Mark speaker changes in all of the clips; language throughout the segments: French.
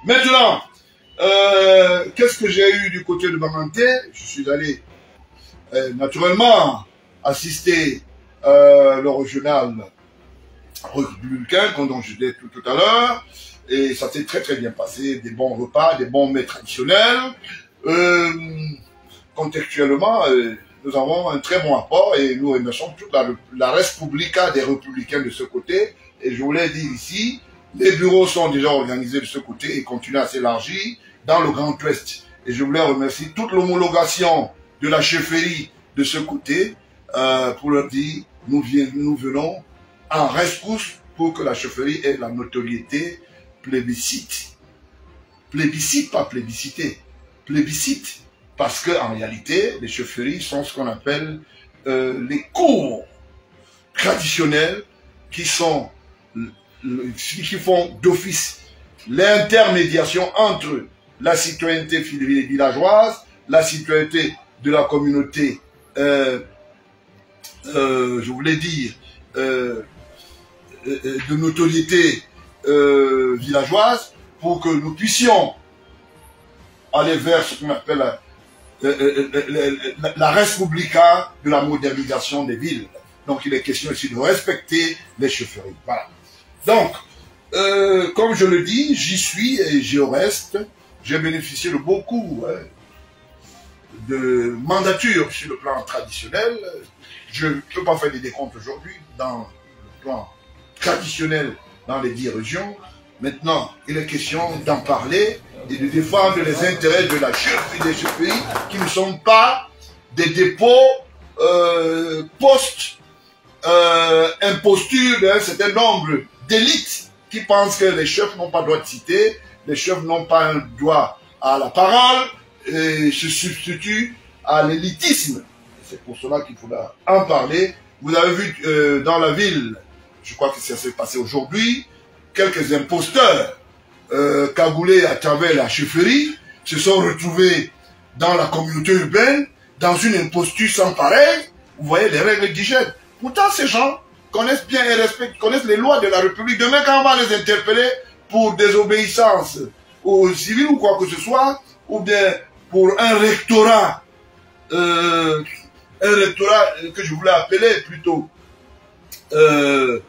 Speaker 1: Maintenant, qu'est-ce que j'ai eu du côté de Bamanté? Je suis allé naturellement assister le régional républicain, dont je disais tout à l'heure, et ça s'est très très bien passé, des bons repas, des bons mets traditionnels. Contextuellement, nous avons un très bon apport et nous remercions toute la Respublica des républicains de ce côté. Et je voulais dire ici, les bureaux sont déjà organisés de ce côté et continuent à s'élargir dans le Grand Ouest. Et je voulais remercier toute l'homologation de la chefferie de ce côté pour leur dire, nous venons en rescousse pour que la chefferie ait la notoriété plébiscite. Plébiscite, pas plébiscité. Plébiscite. Parce qu'en réalité, les chefferies sont ce qu'on appelle les cours traditionnels qui font d'office l'intermédiation entre la citoyenneté villageoise, la citoyenneté de la communauté, je voulais dire, de notoriété villageoise, pour que nous puissions aller vers ce qu'on appelle la Respublica de la modernisation des villes. Donc il est question ici de respecter les chefferies. Voilà. Donc, comme je le dis, j'y suis et j'y reste. J'ai bénéficié de beaucoup de mandatures sur le plan traditionnel. Je ne peux pas faire des décomptes aujourd'hui dans le plan traditionnel dans les 10 régions. Maintenant, il est question d'en parler et de défendre les intérêts de la chefferie des chefferies qui ne sont pas des dépôts post-imposture d'un certain nombre d'élites qui pensent que les chefs n'ont pas droit de citer, les chefs n'ont pas un droit à la parole et se substituent à l'élitisme. C'est pour cela qu'il faudra en parler. Vous avez vu dans la ville, je crois que ça s'est passé aujourd'hui, quelques imposteurs cagoulés à travers la chefferie se sont retrouvés dans la communauté urbaine, dans une imposture sans pareil. Vous voyez les règles d'hygiène. Pourtant, ces gens connaissent bien et respectent, connaissent les lois de la République. Demain, quand on va les interpeller pour désobéissance aux civils ou quoi que ce soit, ou bien pour un rectorat que je voulais appeler plutôt, un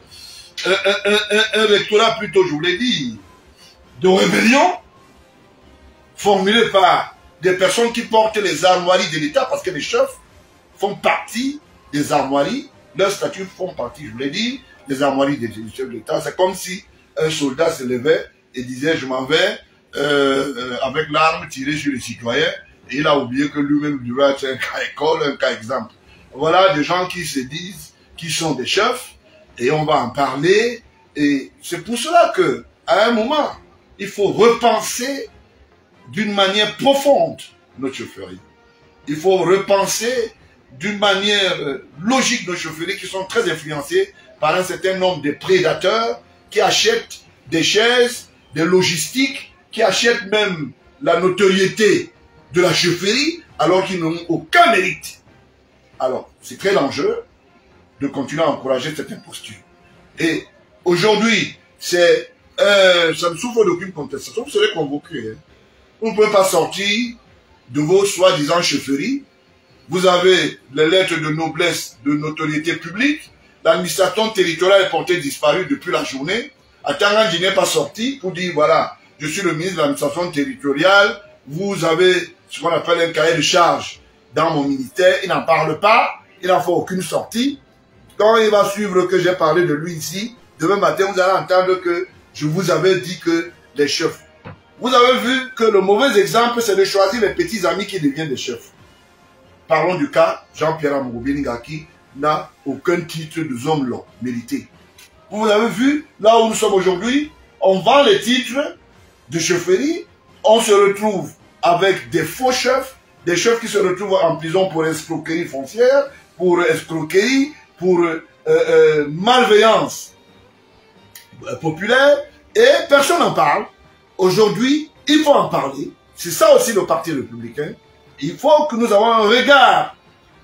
Speaker 1: rectorat plutôt, je voulais dire, de rébellion, formulé par des personnes qui portent les armoiries de l'État, parce que les chefs font partie des armoiries, leurs statuts font partie, je voulais dire, des armoiries des chefs de l'État. C'est comme si un soldat se levait et disait, je m'en vais avec l'arme tirer sur les citoyens, et il a oublié que lui-même devrait être un cas école, un cas exemple. Voilà des gens qui se disent qu'ils sont des chefs, et on va en parler, et c'est pour cela que, à un moment, il faut repenser d'une manière profonde notre chefferie. Il faut repenser d'une manière logique nos chefferies qui sont très influencées par un certain nombre de prédateurs qui achètent des chaises, des logistiques, qui achètent même la notoriété de la chefferie alors qu'ils n'ont aucun mérite. Alors, c'est très dangereux de continuer à encourager cette imposture. Et aujourd'hui, ça ne souffre d'aucune contestation, vous serez convoqués. Hein. Vous ne pouvez pas sortir de vos soi-disant chefferies. Vous avez les lettres de noblesse de notoriété publique. L'administration territoriale est portée disparue depuis la journée. Atangandji n'est pas sorti pour dire, voilà, je suis le ministre de l'administration territoriale. Vous avez ce qu'on appelle un cahier de charge dans mon ministère. Il n'en parle pas. Il n'en fait aucune sortie. Quand il va suivre que j'ai parlé de lui ici, demain matin, vous allez entendre que je vous avais dit que les chefs. Vous avez vu que le mauvais exemple, c'est de choisir les petits amis qui deviennent des chefs. Parlons du cas Jean-Pierre Amogo-Beninga qui n'a aucun titre de homme mérité. Vous avez vu, là où nous sommes aujourd'hui, on vend les titres de chefferie, on se retrouve avec des faux chefs, des chefs qui se retrouvent en prison pour escroquerie foncière, pour escroquerie, pour malveillance populaire, et personne n'en parle. Aujourd'hui, il faut en parler. C'est ça aussi le Parti républicain. Il faut que nous ayons un regard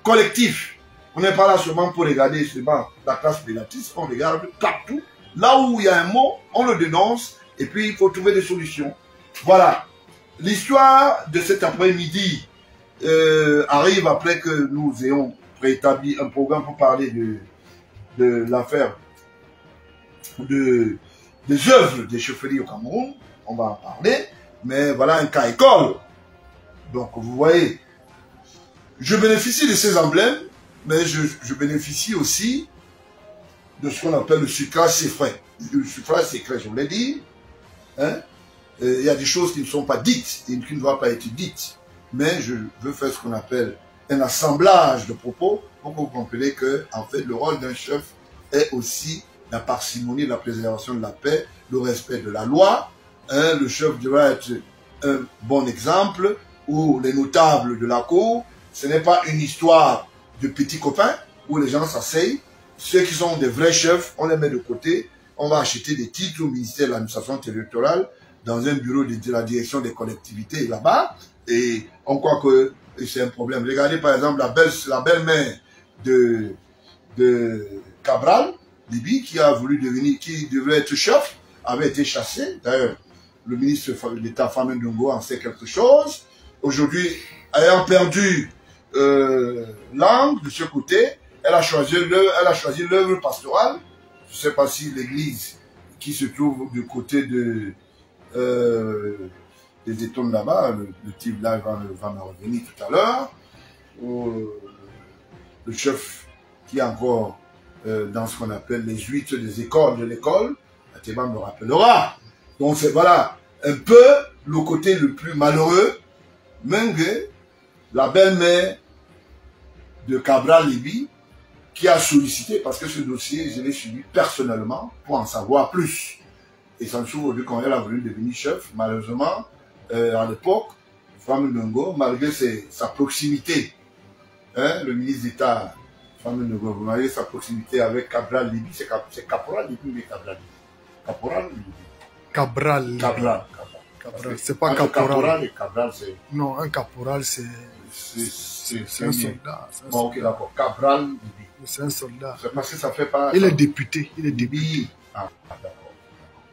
Speaker 1: collectif. On n'est pas là seulement pour regarder seulement la classe prédatrice, on regarde partout. Là où il y a un mot, on le dénonce, et puis il faut trouver des solutions. Voilà. L'histoire de cet après-midi arrive après que nous ayons préétabli un programme pour parler de l'affaire des œuvres des chefferies au Cameroun. On va en parler. Mais voilà un cas école. Donc vous voyez, je bénéficie de ces emblèmes, mais je bénéficie aussi de ce qu'on appelle le suffrage secret. Le suffrage secret, je vous l'ai dit. Hein? Il y a des choses qui ne sont pas dites et qui ne doivent pas être dites. Mais je veux faire ce qu'on appelle un assemblage de propos pour que vous compreniez que, en fait, le rôle d'un chef est aussi la parcimonie, la préservation de la paix, le respect de la loi. Hein? Le chef devra être un bon exemple, où les notables de la cour, ce n'est pas une histoire de petits copains où les gens s'asseyent. Ceux qui sont des vrais chefs, on les met de côté. On va acheter des titres au ministère de l'administration territoriale dans un bureau de la direction des collectivités là-bas. Et on croit que c'est un problème. Regardez par exemple la belle-mère de Cabral, Libye, qui a voulu devenir, qui devait être chef, avait été chassée. D'ailleurs, le ministre d'État Famine Ndongo en sait quelque chose. Aujourd'hui, ayant perdu l'angle de ce côté, elle a choisi l'œuvre pastorale. Je ne sais pas si l'église qui se trouve du côté des étoiles là-bas, le type là va me revenir tout à l'heure, le chef qui est encore dans ce qu'on appelle les huîtres des écoles de l'école, Ateba me rappellera. Donc c'est voilà un peu le côté le plus malheureux. Mengue, la belle-mère de Cabral Libye, qui a sollicité, parce que ce dossier, je l'ai suivi personnellement pour en savoir plus. Et ça me souvient quand elle a voulu devenir chef, malheureusement, à l'époque, Famine Ndongo, malgré sa proximité, hein, le ministre d'État, Famine Ndongo, malgré sa proximité avec Cabral Libye, c'est Caporal Libye, mais Cabral Libye. Caporal Libye.
Speaker 2: Cabral.
Speaker 1: Cabral.
Speaker 2: C'est pas caporal.
Speaker 1: Caporal et Cabral, c'est...
Speaker 2: Non, un caporal, c'est un soldat.
Speaker 1: Bon, ok, d'accord. Cabral Libye.
Speaker 2: C'est un soldat.
Speaker 1: C'est parce que ça fait pas...
Speaker 2: Il est député. Il est député.
Speaker 1: Libye. Ah, d'accord.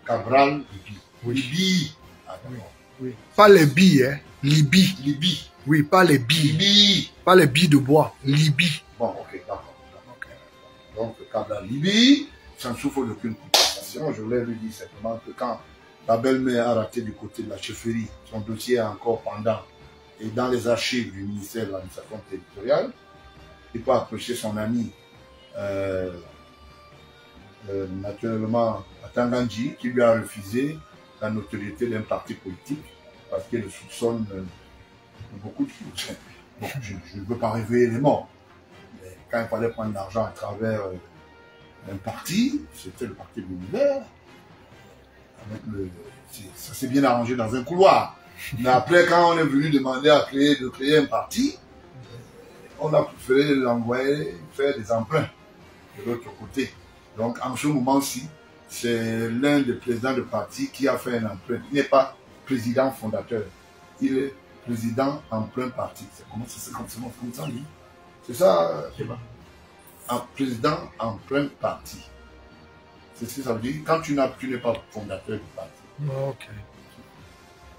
Speaker 1: Cabral Libye.
Speaker 2: Oui.
Speaker 1: Libye. Ah, d'accord.
Speaker 2: Oui. Pas les billes, hein. Libye.
Speaker 1: Libye.
Speaker 2: Oui, pas les billes.
Speaker 1: Libye.
Speaker 2: Pas les billes de bois. Libye.
Speaker 1: Bon, ok, d'accord. Okay. Donc, Cabral Libye, ça ne souffre d'aucune compensation. Je voulais lui dire simplement que quand la belle-mère a raté du côté de la chefferie, son dossier est encore pendant et dans les archives du ministère de l'administration territoriale, il peut approcher son ami, naturellement, Atangandji, qui lui a refusé la notoriété d'un parti politique parce qu'il le soupçonne de beaucoup de choses. Bon, je ne veux pas réveiller les morts. Mais quand il fallait prendre l'argent à travers un parti, c'était le parti de l'univers. Ça s'est bien arrangé dans un couloir. Mais après, quand on est venu demander de créer un parti, on a préféré l'envoyer faire des emprunts de l'autre côté. Donc, en ce moment-ci, c'est l'un des présidents de parti qui a fait un emprunt. Il n'est pas président fondateur. Il est président emprunt parti. C'est comment ça dit? C'est ça, un président emprunt parti. C'est ce que ça veut dire. Quand tu n'es pas fondateur du parti.
Speaker 2: Ok.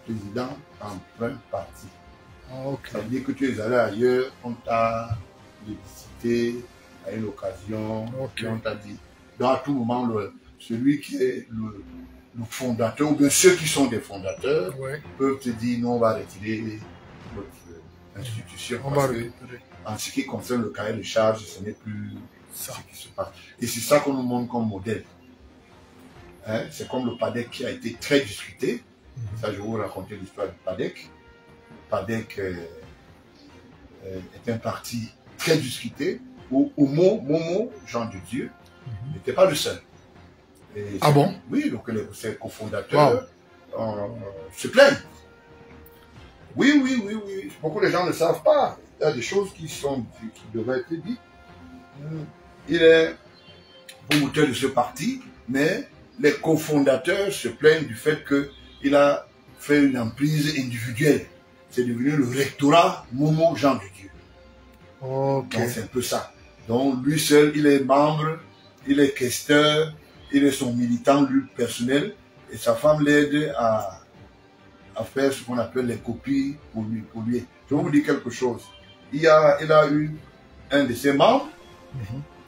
Speaker 1: Président emprunt parti.
Speaker 2: Ok.
Speaker 1: Ça veut dire que tu es allé ailleurs, on t'a visité à une occasion,
Speaker 2: Ok.
Speaker 1: et on t'a dit, dans à tout moment, celui qui est le fondateur, ou bien ceux qui sont des fondateurs,
Speaker 2: Ouais.
Speaker 1: peuvent te dire, non, on va retirer notre institution.
Speaker 2: On va
Speaker 1: Parce que,
Speaker 2: récupérer.
Speaker 1: en ce qui concerne le cahier de charges, ce n'est plus
Speaker 2: Ça.
Speaker 1: ce qui se passe. Et c'est ça qu'on nous montre comme modèle. Hein? C'est comme le PADEC qui a été très discuté. Ça, je vais vous raconter l'histoire du PADEC. Le PADEC est un parti très discuté où Momo, Jean de Dieu, n'était pas le seul. Et
Speaker 2: Ah bon?
Speaker 1: Oui, donc ses cofondateurs se plaignent. Oui. Beaucoup de gens ne savent pas. Il y a des choses qui devraient être dites. Il est promoteur de ce parti, mais les cofondateurs se plaignent du fait qu'il a fait une emprise individuelle. C'est devenu le rectorat Momo Jean de Dieu.
Speaker 2: Ok.
Speaker 1: Donc c'est un peu ça. Donc lui seul, il est membre, il est questeur, il est son militant, lui, personnel, et sa femme l'aide à à faire ce qu'on appelle les copies polluées. Je vais vous dire quelque chose. Il a eu un de ses membres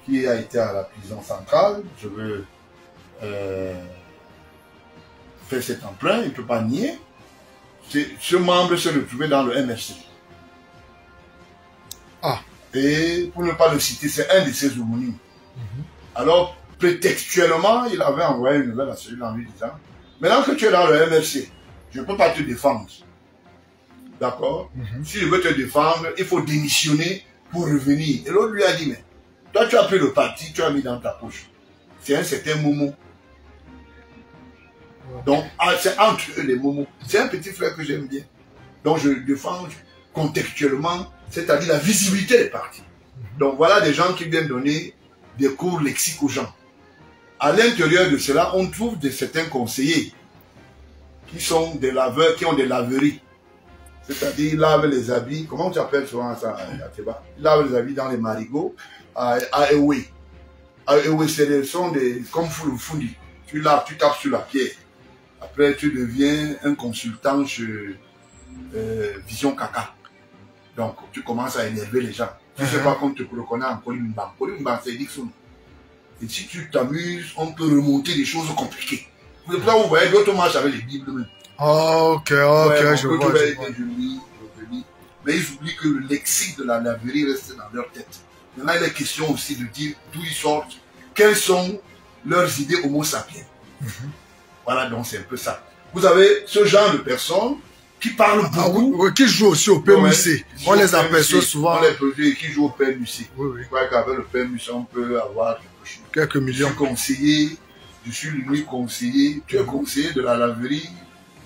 Speaker 1: qui a été à la prison centrale. Je veux faire cet emprunt, il ne peut pas nier. Ce membre se retrouvait dans le MRC.
Speaker 2: Ah.
Speaker 1: Et pour ne pas le citer, c'est un de ses homonymes. Alors, prétextuellement, il avait envoyé une nouvelle à celui-là en lui disant, maintenant que tu es dans le MRC, je ne peux pas te défendre. D'accord? Si je veux te défendre, il faut démissionner pour revenir. Et l'autre lui a dit, mais toi tu as pris le parti, tu as mis dans ta poche. C'est un certain Momo. Donc, c'est entre eux les Momo. C'est un petit frère que j'aime bien. Donc, je défends contextuellement, c'est-à-dire la visibilité des partis. Donc, voilà des gens qui viennent donner des cours lexiques aux gens. À l'intérieur de cela, on trouve certains conseillers qui sont des laveurs, qui ont des laveries. C'est-à-dire, ils lavent les habits, comment tu appelles souvent ça, Ateba? Ils lavent les habits dans les marigots à Ewe. À Ewe, ce sont des, comme Fundi. Tu laves, tu tapes sur la pierre. Après, tu deviens un consultant chez Vision Kaka. Donc, tu commences à énerver les gens. Tu ne sais pas qu'on te reconnaît en Kolimban. Kolimban, c'est Dixon. Et si tu t'amuses, on peut remonter des choses compliquées. C'est pour ça que vous voyez d'autres marchent avec les Bibles même.
Speaker 2: Oh, ok,
Speaker 1: Ouais,
Speaker 2: je vois.
Speaker 1: Mais ils oublient que le lexique de la laverie reste dans leur tête. Maintenant, il est question aussi de dire d'où ils sortent, quelles sont leurs idées homo sapiens. Voilà, donc c'est un peu ça. Vous avez ce genre de personnes qui parlent beaucoup.
Speaker 2: Oui, qui jouent aussi au PMUC. On les aperçoit souvent.
Speaker 1: On les produit qui jouent au PMUC.
Speaker 2: Oui.
Speaker 1: Je crois qu'avec le PMUC, on peut avoir
Speaker 2: quelques millions.
Speaker 1: Je suis conseiller, je suis l'unique conseiller. Tu es conseiller de la laverie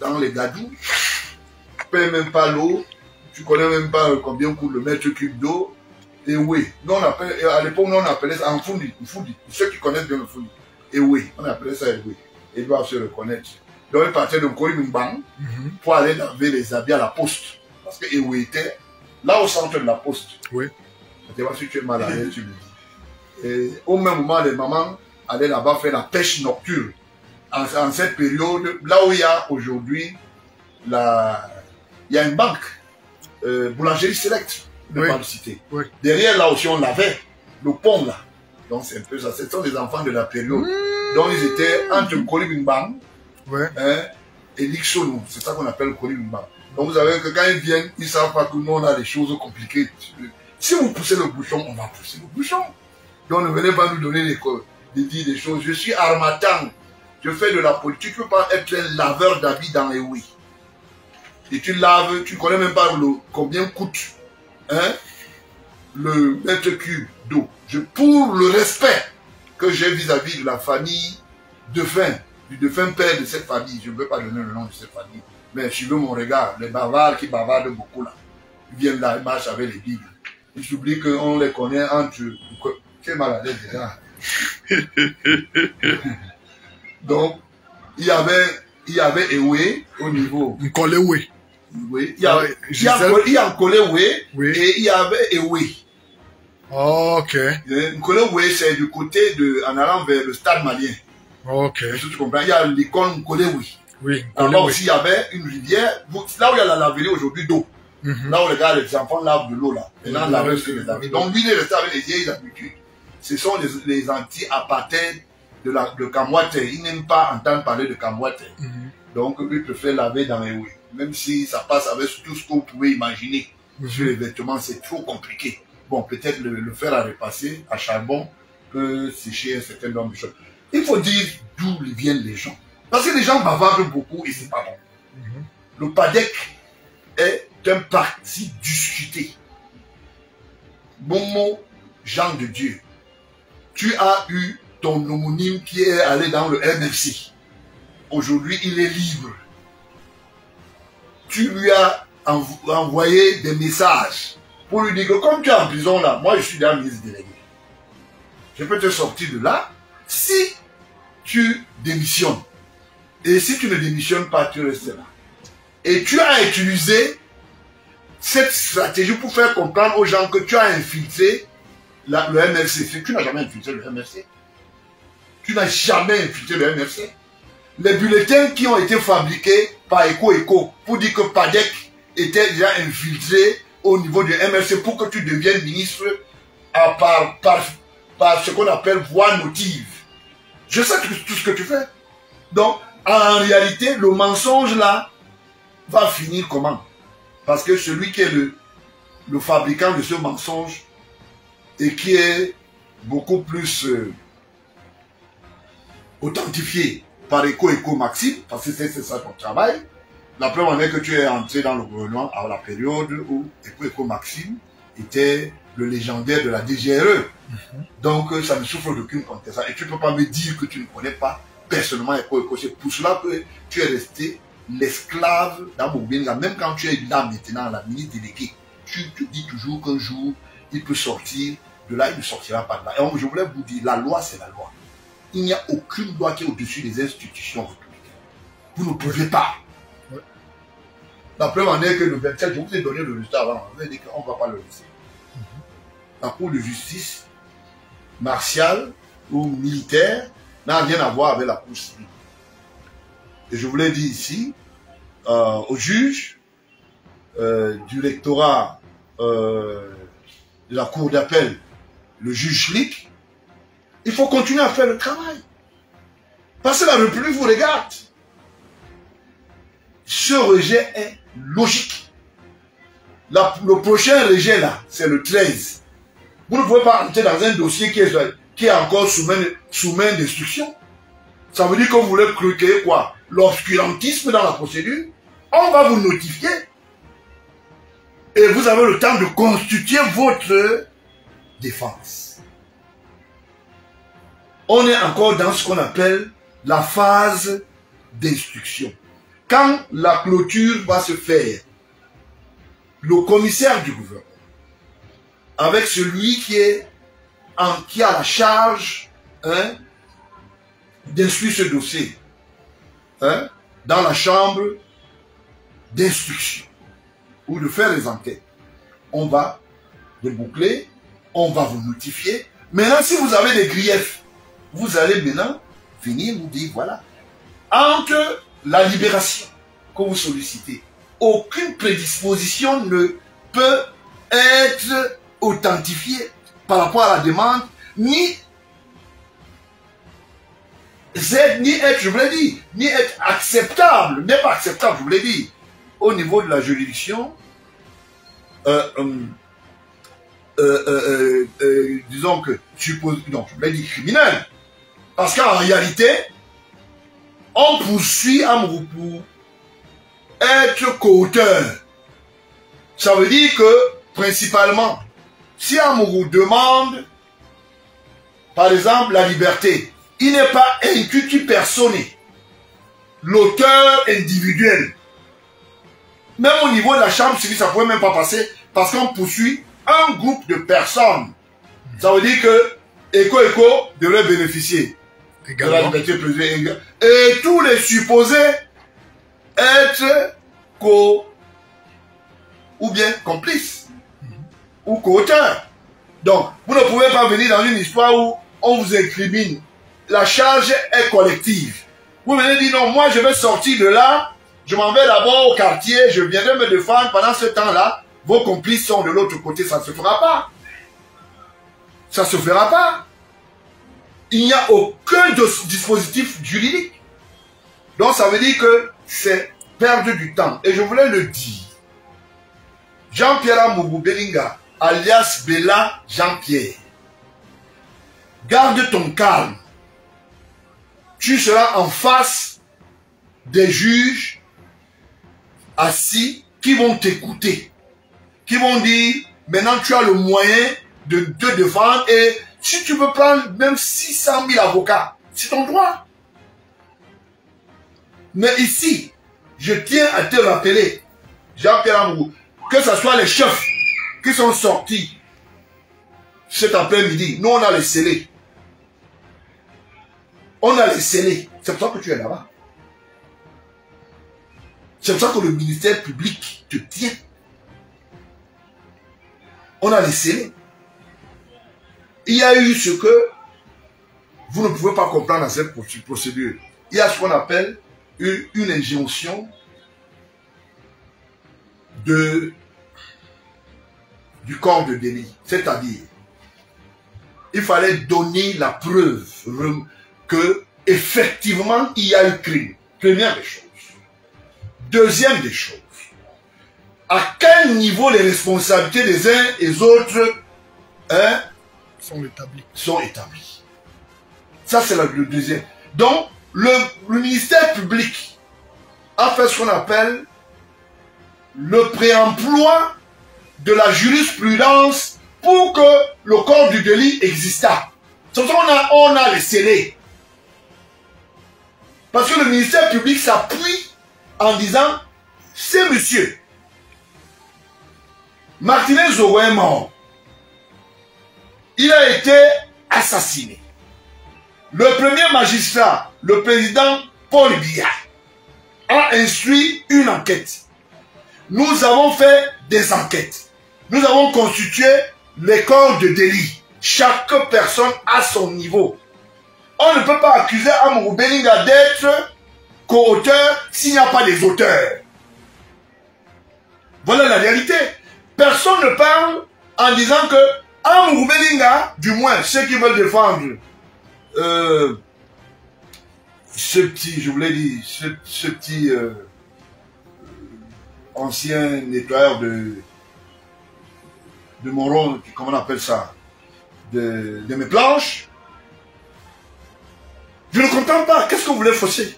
Speaker 1: dans les gadous. Tu ne payes même pas l'eau. Tu ne connais même pas combien coûte le mètre cube d'eau. Et oui, à l'époque, on appelait ça en Fundi. Ceux qui connaissent bien le Fundi. Et oui, on appelait ça et oui. Ils doivent se reconnaître. Donc, ils partaient de Kolimbang pour aller laver les habits à la poste. Parce que Ewe était là au centre de la poste.
Speaker 2: Oui.
Speaker 1: Tu vois, si tu es mal à l'aise, tu le dis. Et au même moment, les mamans allaient là-bas faire la pêche nocturne. En cette période, là où il y a aujourd'hui, il y a une banque, boulangerie Select, je ne vais pas le citer.
Speaker 2: Oui.
Speaker 1: Derrière, là aussi, on avait le pont là. Donc, c'est un peu ça. Ce sont des enfants de la période. Donc, ils étaient entre Kolimbang et Lixonou. C'est ça qu'on appelle Kolimbang. Donc, vous savez que quand ils viennent, ils ne savent pas que nous, on a des choses compliquées. Si vous poussez le bouchon, on va pousser le bouchon. Donc, ne venez pas nous donner des choses. Je suis armatan. Je fais de la politique. Tu ne peux pas être un laveur d'habits dans les oui. Et tu laves, tu ne connais même pas combien coûte le mètre cube d'eau. Pour le respect que j'ai vis-à-vis de la famille du défunt père de cette famille, je ne veux pas donner le nom de cette famille, mais suivez mon regard, les bavards qui bavardent beaucoup là, ils viennent là, ils marchent avec les Bibles. Ils s'oublient qu'on les connaît entre eux. Tu es mal à l'aise déjà. Donc, il y avait Ewe au niveau.
Speaker 2: Nkolewe.
Speaker 1: Oui, il y a Nkolewe et il y avait Ewe.
Speaker 2: Oh, ok.
Speaker 1: Nkolewe, c'est du côté en allant vers le stade malien.
Speaker 2: Ok.
Speaker 1: Tu comprends? Il y a l'école Nkolewe.
Speaker 2: Oui,
Speaker 1: là aussi, il y avait une rivière. Là où il y a la laverie aujourd'hui d'eau. Là où les enfants lavent de l'eau là. Maintenant, on lave sur les habits. Donc, lui, il est resté avec les vieilles habitudes. Ce sont les anti-apartheid de Kamwate. Ils n'aiment pas entendre parler de Kamwate. Donc, lui préfère laver dans les oui. Même si ça passe avec tout ce que vous pouvez imaginer. Sur les vêtements, c'est trop compliqué. Bon, peut-être le fer à repasser à charbon peut sécher un certain nombre de choses. Il faut dire d'où viennent les gens. Parce que les gens bavardent beaucoup et c'est pas bon. Le PADEC est un parti discuté. Bon mot, Jean de Dieu. Tu as eu ton homonyme qui est allé dans le MFC. Aujourd'hui, il est libre. Tu lui as envoyé des messages pour lui dire que comme tu es en prison là, moi je suis dans le ministre délégué. Je peux te sortir de là si tu démissionnes. Et si tu ne démissionnes pas, tu restes là. Et tu as utilisé cette stratégie pour faire comprendre aux gens que tu as infiltré le MFC. Tu n'as jamais infiltré le MFC. Tu n'as jamais infiltré le MFC. Les bulletins qui ont été fabriqués par Eco pour dire que PADEC était déjà infiltré au niveau du MLC pour que tu deviennes ministre par ce qu'on appelle voie notive. Je sais tout ce que tu fais. Donc, en réalité, le mensonge là va finir comment? Parce que celui qui est le fabricant de ce mensonge et qui est beaucoup plus authentifié par Eco Maxime, parce que c'est ça ton travail. La preuve en est que tu es entré dans le gouvernement à la période où Eco Maxime était le légendaire de la DGRE. Donc ça ne souffre d'aucune contestation. Et tu ne peux pas me dire que tu ne connais pas personnellement Eco. C'est pour cela que tu es resté l'esclave d'Amobinga. Même quand tu es là maintenant, la ministre déléguée, tu te dis toujours qu'un jour, il peut sortir. De là, il ne sortira pas de là. Et je voulais vous dire, la loi, c'est la loi. Il n'y a aucune loi qui est au-dessus des institutions républicaines. Vous ne pouvez pas. La preuve en est que le 27, je vous ai donné le résultat avant. Vous avez dit qu'on ne va pas le laisser. La Cour de justice martiale ou militaire n'a rien à voir avec la Cour civile. Et je voulais dire ici, aux juges du lectorat de la Cour d'appel, le juge Schlick, il faut continuer à faire le travail. Parce que la République vous regarde. Ce rejet est logique. Le prochain rejet là, c'est le 13. Vous ne pouvez pas entrer dans un dossier qui est encore sous main d'instruction. Ça veut dire que vous voulez créer quoi? L'obscurantisme dans la procédure. On va vous notifier. Et vous avez le temps de constituer votre défense. On est encore dans ce qu'on appelle la phase d'instruction. Quand la clôture va se faire, le commissaire du gouvernement, avec celui qui a la charge d'instruire ce dossier dans la chambre d'instruction ou de faire les enquêtes, on va déboucler, on va vous notifier. Maintenant, si vous avez des griefs, vous allez maintenant venir nous dire, voilà, entre la libération que vous sollicitez, aucune prédisposition ne peut être authentifiée par rapport à la demande, ni être, je vous l'ai dit, ni être acceptable, n'est pas acceptable, je vous l'ai dit, au niveau de la juridiction, disons que, non, je l'ai dit criminel, parce qu'en réalité, on poursuit Amourou pour être co-auteur. Ça veut dire que, principalement, si Amourou demande, par exemple, la liberté, il n'est pas intuitu personné, l'auteur individuel. Même au niveau de la chambre civile, ça ne pourrait même pas passer, parce qu'on poursuit un groupe de personnes. Ça veut dire que Eco devrait bénéficier de la liberté privée. Et tous les supposés être ou bien complices ou co-auteurs. Donc, vous ne pouvez pas venir dans une histoire où on vous incrimine. La charge est collective. Vous venez dire non, moi je vais sortir de là, je m'en vais d'abord au quartier, je viendrai me défendre pendant ce temps-là. Vos complices sont de l'autre côté, ça ne se fera pas. Ça ne se fera pas. Il n'y a aucun dispositif juridique. Donc ça veut dire que c'est perdre du temps. Et je voulais le dire. Jean-Pierre Amourou Belinga, alias Bella Jean-Pierre. Garde ton calme. Tu seras en face des juges assis qui vont t'écouter. Qui vont dire, maintenant tu as le moyen de te défendre et si tu veux prendre même 600 000 avocats, c'est ton droit. Mais ici, je tiens à te rappeler, Jean-Pierre Amourou, que ce soit les chefs qui sont sortis cet après-midi, nous on a les scellés. On a les scellés. C'est pour ça que tu es là-bas. C'est pour ça que le ministère public te tient. On a les scellés. Il y a eu ce que vous ne pouvez pas comprendre dans cette procédure. Il y a ce qu'on appelle une injonction du corps de délit. C'est-à-dire, il fallait donner la preuve que effectivement il y a eu crime. Première des choses. Deuxième des choses. À quel niveau les responsabilités des uns et des autres sont établies. Ça, c'est le deuxième. Donc, le ministère public a fait ce qu'on appelle le préemploi de la jurisprudence pour que le corps du délit exista. C'est pour ça qu'on a les scellés. Parce que le ministère public s'appuie en disant, c'est monsieur Martinez Zogo est mort. Il a été assassiné. Le premier magistrat, le président Paul Biya, a instruit une enquête. Nous avons fait des enquêtes. Nous avons constitué les corps de délit. Chaque personne à son niveau. On ne peut pas accuser Amourou Belinga d'être co-auteur s'il n'y a pas des auteurs. Voilà la réalité. Personne ne parle en disant que Amourou Belinga, du moins ceux qui veulent défendre ce petit, je vous l'ai dit, ce petit ancien nettoyeur de Moron, comment on appelle ça, de mes planches. Je ne comprends pas. Qu'est-ce que vous voulez fausser?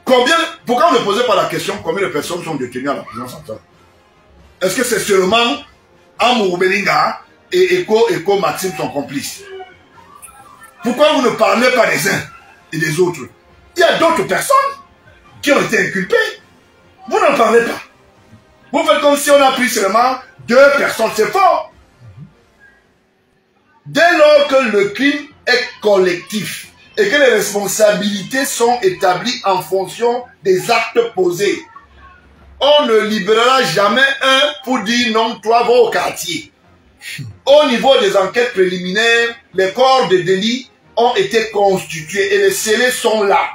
Speaker 1: Pourquoi on ne posait pas la question combien de personnes sont détenues à la prison centrale? Est-ce que c'est seulement Amourou Belinga et Eko Maxime sont complices? Pourquoi vous ne parlez pas des uns et des autres? Il y a d'autres personnes qui ont été inculpées. Vous n'en parlez pas. Vous faites comme si on a pris seulement 2 personnes. C'est faux. Dès lors que le crime est collectif et que les responsabilités sont établies en fonction des actes posés, on ne libérera jamais un pour dire non, toi, va au quartier. Au niveau des enquêtes préliminaires, les corps de délit ont été constitués et les scellés sont là.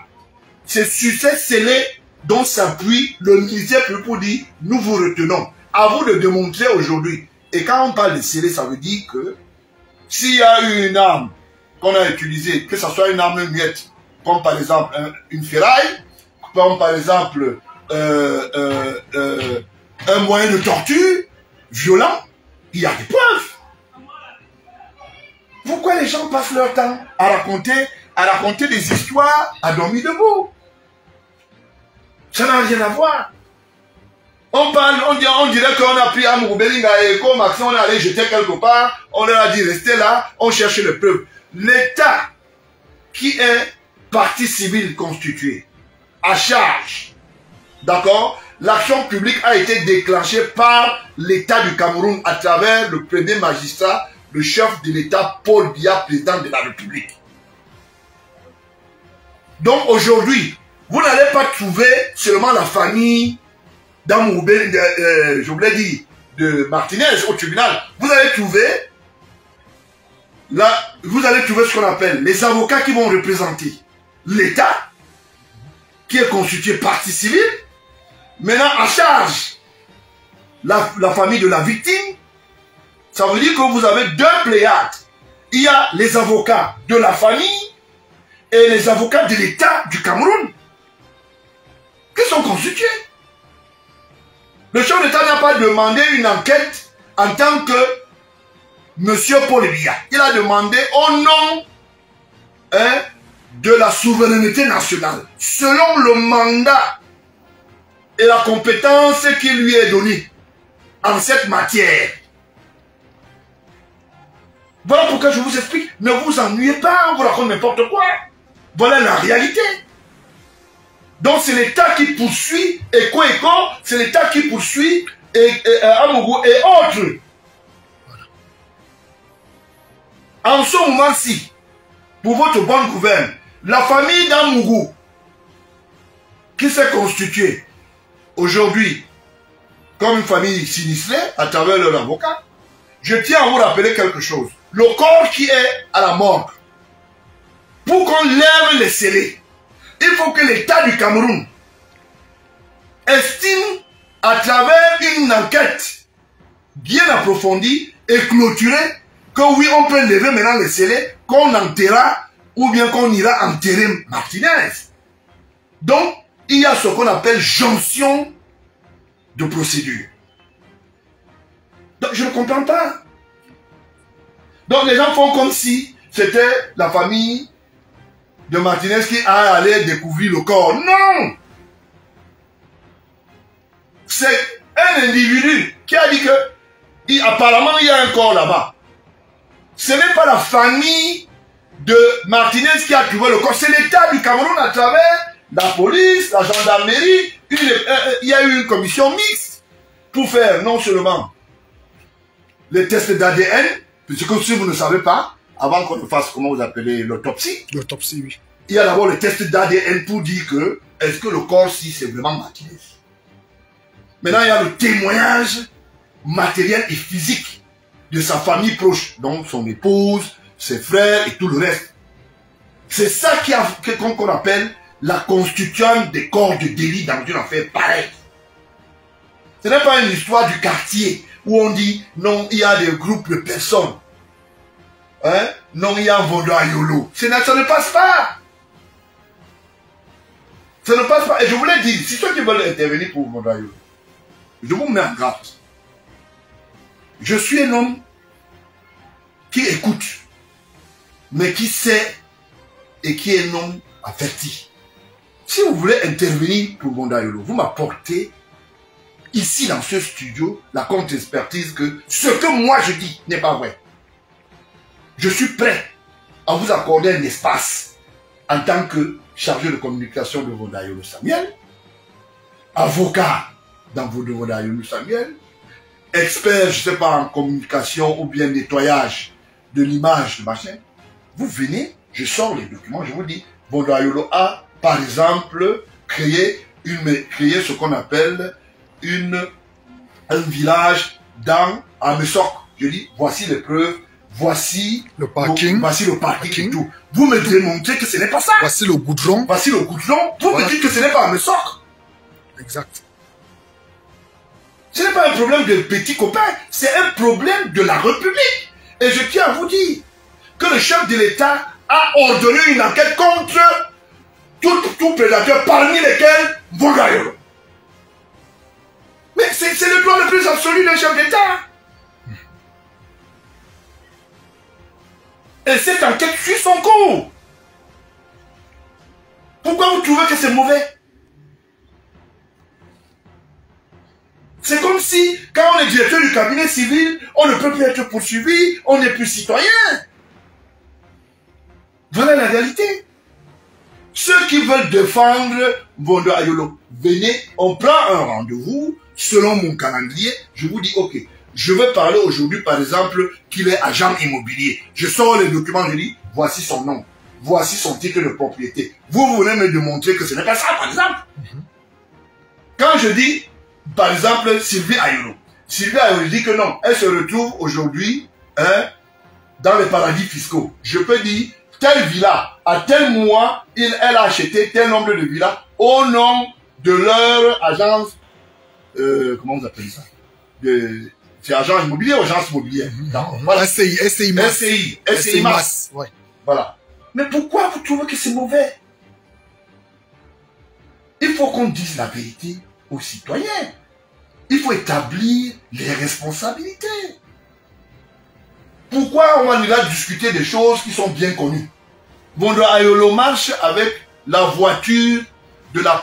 Speaker 1: C'est sur ces scellés dont s'appuie le ministère public pour dire nous vous retenons. À vous de démontrer aujourd'hui. Et quand on parle de scellés, ça veut dire que s'il y a eu une arme qu'on a utilisée, que ce soit une arme muette, comme par exemple une ferraille, comme par exemple un moyen de torture violent, il y a des preuves. Pourquoi les gens passent leur temps à raconter des histoires à dormir debout? Ça n'a rien à voir. On dirait qu'on a pris Amourou Belinga et Eko Maxime, on est allé jeter quelque part, on leur a dit restez là, on cherche les preuves. L'État, qui est partie civile constituée, à charge, d'accord, l'action publique a été déclenchée par l'État du Cameroun à travers le premier magistrat, le chef de l'État, Paul Biya, président de la République. Donc aujourd'hui, vous n'allez pas trouver seulement la famille d'Amourou Belinga, je vous l'ai dit, de Martinez au tribunal. Vous allez trouver ce qu'on appelle les avocats qui vont représenter l'État, qui est constitué partie civile, maintenant à charge la famille de la victime. Ça veut dire que vous avez 2 pléiades. Il y a les avocats de la famille et les avocats de l'État du Cameroun qui sont constitués. Le chef d'État n'a pas demandé une enquête en tant que Monsieur Paul Biya. Il a demandé au nom de la souveraineté nationale, selon le mandat et la compétence qui lui est donnée en cette matière. Voilà pourquoi je vous explique. Ne vous ennuyez pas, on vous raconte n'importe quoi. Voilà la réalité. Donc c'est l'État qui poursuit Eko, c'est l'État qui poursuit Amourou et autres. En ce moment-ci, pour votre bonne gouverne, la famille d'Amourou qui s'est constituée aujourd'hui comme une famille sinistrée à travers leur avocat, je tiens à vous rappeler quelque chose. Le corps qui est à la morgue, pour qu'on lève les scellés, il faut que l'État du Cameroun estime à travers une enquête bien approfondie et clôturée, que oui, on peut lever maintenant les scellés, qu'on enterra ou bien qu'on ira enterrer Martinez. Donc, il y a ce qu'on appelle jonction de procédure. Donc, je ne comprends pas. Donc, les gens font comme si c'était la famille de Martinez qui a allé découvrir le corps. Non! C'est un individu qui a dit que, apparemment, il y a un corps là-bas. Ce n'est pas la famille de Martinez qui a trouvé le corps, c'est l'État du Cameroun à travers la police, la gendarmerie. Il y a eu une commission mixte pour faire non seulement les tests d'ADN, puisque si vous ne savez pas, avant qu'on ne fasse, comment vous appelez, l'autopsie.
Speaker 2: L'autopsie, oui.
Speaker 1: Il y a d'abord le test d'ADN pour dire que, est-ce que le corps-ci, c'est vraiment Martinez. Maintenant, il y a le témoignage matériel et physique de sa famille proche, donc son épouse, ses frères et tout le reste. C'est ça qu'on appelle la constitution des corps de délit dans une affaire pareille. Ce n'est pas une histoire du quartier où on dit non, il y a des groupes de personnes. Hein? Non, il y a un Vondoayolo. Ça ne passe pas. Ça ne passe pas. Et je voulais dire, si ceux qui veulent intervenir pour Vondoayolo, je vous mets en garde. Je suis un homme qui écoute, mais qui sait et qui est un homme averti. Si vous voulez intervenir pour Vondoayolo, vous m'apportez ici dans ce studio la contre-expertise que ce que moi je dis n'est pas vrai. Je suis prêt à vous accorder un espace en tant que chargé de communication de Vondoayolo Samuel, avocat dans Vondoayolo Samuel, expert, je ne sais pas, en communication ou bien nettoyage de l'image de machin. Vous venez, je sors les documents, je vous dis, Vondoayolo a, par exemple, créé ce qu'on appelle un village à Messok. Je dis, voici les preuves, voici
Speaker 2: le parking,
Speaker 1: et tout. Vous me démontrez que ce n'est pas ça.
Speaker 2: Voici le goudron.
Speaker 1: Voici le goudron. Vous me dites que ce n'est pas à Messok.
Speaker 2: Exact.
Speaker 1: Ce n'est pas un problème de petits copains, c'est un problème de la République. Et je tiens à vous dire que le chef de l'État a ordonné une enquête contre tout prédateur, parmi lesquels Vondoayolo. Mais c'est le droit le plus absolu d'un chef d'État. Et cette enquête suit son cours. Pourquoi vous trouvez que c'est mauvais? C'est comme si, quand on est directeur du cabinet civil, on ne peut plus être poursuivi, on n'est plus citoyen. Voilà la réalité. Ceux qui veulent défendre Vondoayolo, venez, on prend un rendez-vous, selon mon calendrier, je vous dis, ok, je vais parler aujourd'hui, par exemple, qu'il est agent immobilier. Je sors les documents, je dis, voici son nom, voici son titre de propriété. Vous venez me démontrer que ce n'est pas ça, par exemple. Quand je dis, par exemple, Sylvie Ayolo. Sylvie Ayolo dit que non, elle se retrouve aujourd'hui dans les paradis fiscaux. Je peux dire, telle villa, à tel mois, elle a acheté tel nombre de villas au nom de leur agence, comment vous appelez ça? C'est agence immobilier ou agence immobilière? Voilà.
Speaker 2: SCI Mass. Ouais.
Speaker 1: Voilà. Mais pourquoi vous trouvez que c'est mauvais? Il faut qu'on dise la vérité aux citoyens. Il faut établir les responsabilités. Pourquoi on va là discuter des choses qui sont bien connues? Vondoayolo marche avec la voiture de la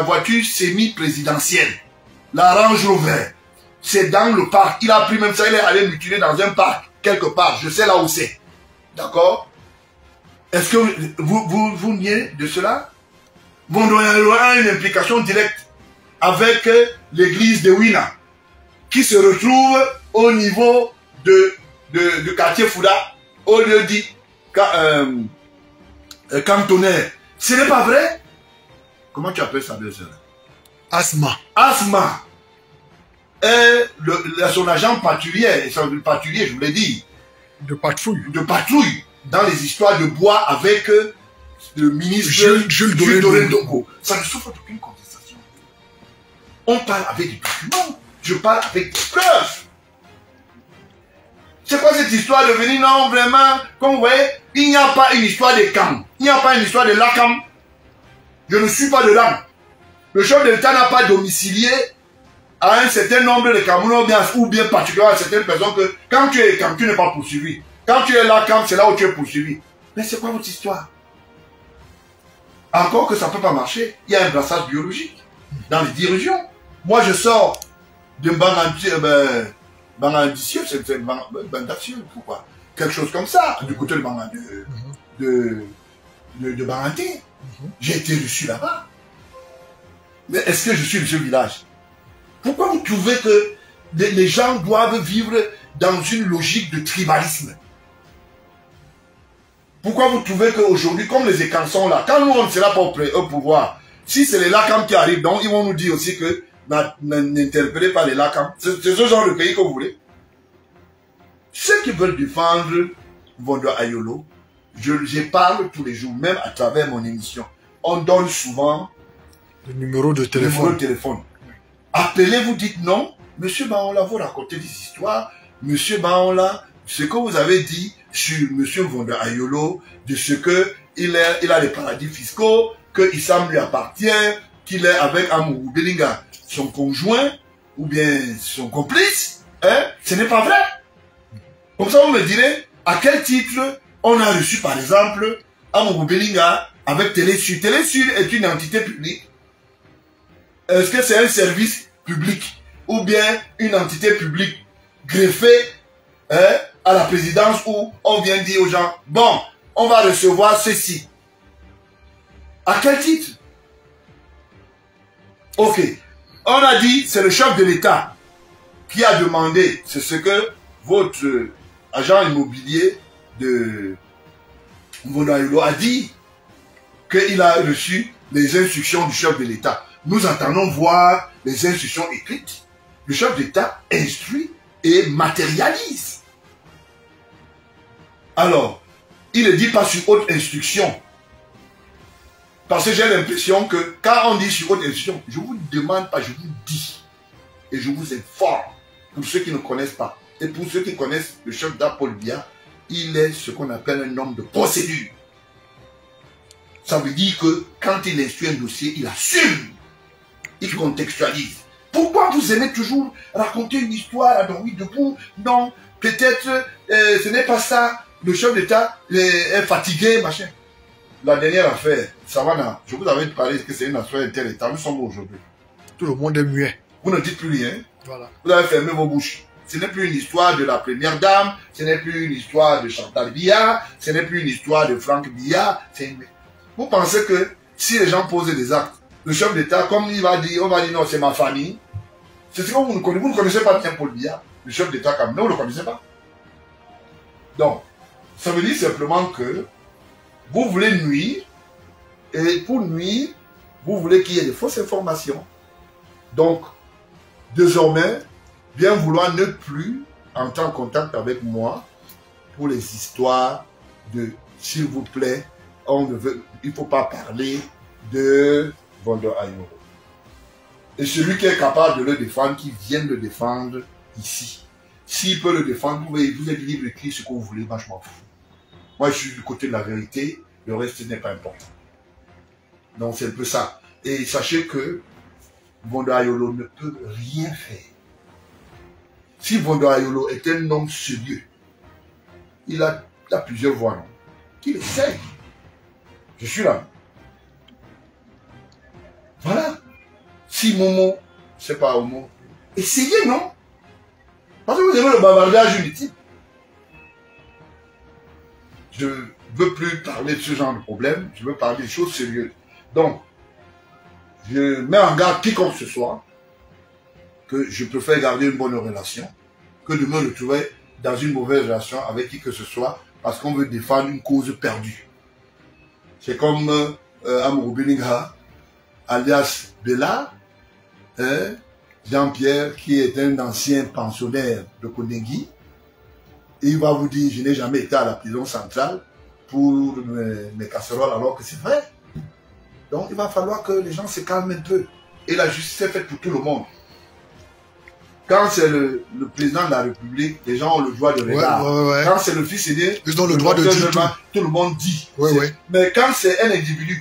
Speaker 1: voiture semi-présidentielle, la Range Rover. C'est dans le parc. Il a pris même ça, il est allé mutiler dans un parc, quelque part. Je sais là où c'est. D'accord? Est-ce que vous niez de cela? Vondoayolo a une implication directe avec l'église de Ouina, qui se retrouve au niveau de quartier Fouda, au lieu dit cantonnaire. Ce n'est pas vrai? Comment tu appelles ça, deux heures?
Speaker 2: Asma.
Speaker 1: Asma. Et son agent patrouiller, je vous l'ai dit.
Speaker 2: De patrouille.
Speaker 1: De patrouille. Dans les histoires de bois avec le ministre
Speaker 2: Jules Doré Ndongo.
Speaker 1: Ça ne souffre d'aucune contestation. On parle avec des documents. Je parle avec des preuves. C'est quoi cette histoire de venir? Non, vraiment, comme vous voyez, il n'y a pas une histoire de Kam. Il n'y a pas une histoire de Lakam. Je ne suis pas dedans. Le chef de l'État n'a pas domicilié à un certain nombre de Camerounais ou bien particulièrement à certaines personnes que quand tu es Kam, tu n'es pas poursuivi. Quand tu es Lakam, c'est là où tu es poursuivi. Mais c'est quoi votre histoire? Encore que ça ne peut pas marcher, il y a un brassage biologique dans les dirigeants. Moi, je sors de Bangandicieux, c'est Bandacieux, pourquoi? Quelque chose comme ça, du côté de Banganté. J'ai été reçu là-bas. Mais est-ce que je suis de ce village? Pourquoi vous trouvez que les gens doivent vivre dans une logique de tribalisme? Pourquoi vous trouvez qu'aujourd'hui, comme les écarts sont là, quand nous on ne sera pas au pouvoir, si c'est les Lakam qui arrivent, donc ils vont nous dire aussi que n'interpellez pas les Lakam. C'est ce genre de pays que vous voulez. Ceux qui veulent défendre Vondo Ayolo, je parle tous les jours, même à travers mon émission. On donne souvent
Speaker 2: le numéro de téléphone.
Speaker 1: Appelez, vous dites non. Monsieur Baola, vous racontez des histoires. Monsieur Baola, ce que vous avez dit sur Monsieur Vondo Ayolo, de ce que il a des paradis fiscaux, que Issam lui appartient, qu'il est avec Amourou Belinga, son conjoint, ou bien son complice, hein, ce n'est pas vrai. Comme ça, vous me direz, à quel titre on a reçu, par exemple, Amourou Belinga avec Télésud. Télésud est une entité publique. Est-ce que c'est un service public ou bien une entité publique greffée hein, à la présidence où on vient dire aux gens, bon, on va recevoir ceci. À quel titre? Ok. On a dit, c'est le chef de l'État qui a demandé, c'est ce que votre agent immobilier de Vondo Ayolo a dit, qu'il a reçu les instructions du chef de l'État. Nous entendons voir les instructions écrites. Le chef d'État instruit et matérialise. Alors, il ne dit pas sur haute instruction. Parce que j'ai l'impression que quand on dit sur haute instruction, je ne vous demande pas, je vous dis. Et je vous informe. Pour ceux qui ne connaissent pas. Et pour ceux qui connaissent le chef d'État Paul Biya, il est ce qu'on appelle un homme de procédure. Ça veut dire que quand il instruit un dossier, il assume. Il contextualise. Pourquoi vous aimez toujours raconter une histoire à Don debout? Non, peut-être ce n'est pas ça. Le chef d'État est fatigué, machin. La dernière affaire, Savannah, je vous avais parlé que c'est une affaire inter-État. Nous sommes aujourd'hui.
Speaker 2: Tout le monde est muet.
Speaker 1: Vous ne dites plus rien.
Speaker 2: Voilà.
Speaker 1: Vous avez fermé vos bouches. Ce n'est plus une histoire de la première dame, ce n'est plus une histoire de Chantal Biya, ce n'est plus une histoire de Franck Biya. Vous pensez que si les gens posent des actes, le chef d'État, comme il va dire, on va dire non, c'est ma famille. C'est ce que vous ne connaissez. Vous ne connaissez pas bien Paul Biya, le chef d'État comme nous, vous ne le connaissez pas. Donc, ça veut dire simplement que vous voulez nuire, et pour nuire, vous voulez qu'il y ait de fausses informations. Donc, désormais, bien vouloir ne plus entrer en contact avec moi pour les histoires de, s'il vous plaît, il ne faut pas parler de Vondo Ayolo. Et celui qui est capable de le défendre, qui vienne le défendre ici. S'il peut le défendre, vous êtes libre d'écrire ce que vous voulez, moi je m'en fous. Moi je suis du côté de la vérité, le reste n'est pas important. Donc c'est un peu ça. Et sachez que Vondo Ayolo ne peut rien faire. Si Vondo Ayolo est un homme sérieux, il a plusieurs voies, non? Qu'il essaye. Je suis là. Voilà. Si Momo, c'est pas Homo, essayez, non? Parce que vous aimez le bavardage inutile. Je ne veux plus parler de ce genre de problème, je veux parler de choses sérieuses. Donc, je mets en garde quiconque ce soit que je préfère garder une bonne relation que de me retrouver dans une mauvaise relation avec qui que ce soit parce qu'on veut défendre une cause perdue. C'est comme Amourou Belinga, alias Bella, hein, Jean-Pierre, qui est un ancien pensionnaire de Kondengi. Il va vous dire, je n'ai jamais été à la prison centrale pour mes casseroles alors que c'est vrai. Donc il va falloir que les gens se calment un peu. Et la justice est faite pour tout le monde. Quand c'est le président de la République, les gens ont le droit de regard. Quand c'est le fils aîné,
Speaker 2: ils ont le droit de dire
Speaker 1: tout le monde dit.
Speaker 2: Ouais.
Speaker 1: Mais quand c'est un individu,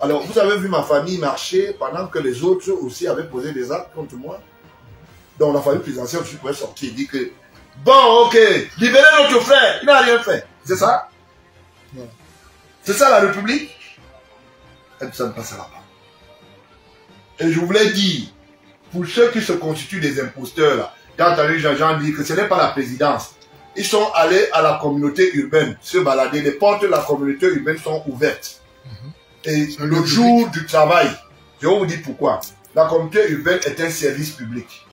Speaker 1: alors vous avez vu ma famille marcher pendant que les autres aussi avaient posé des actes contre moi. Donc la famille présidentielle, je pourrais sortir et dire que bon, ok, libérez notre frère, il n'a rien fait. C'est ça? C'est ça la République? Et ça ne passera pas. Et je voulais dire, pour ceux qui se constituent des imposteurs, là, quand entendu Jean-Jean dire que ce n'est pas la présidence, ils sont allés à la communauté urbaine se balader, les portes de la communauté urbaine sont ouvertes. Et le jour du travail, je vais vous dire pourquoi. La communauté urbaine est un service public.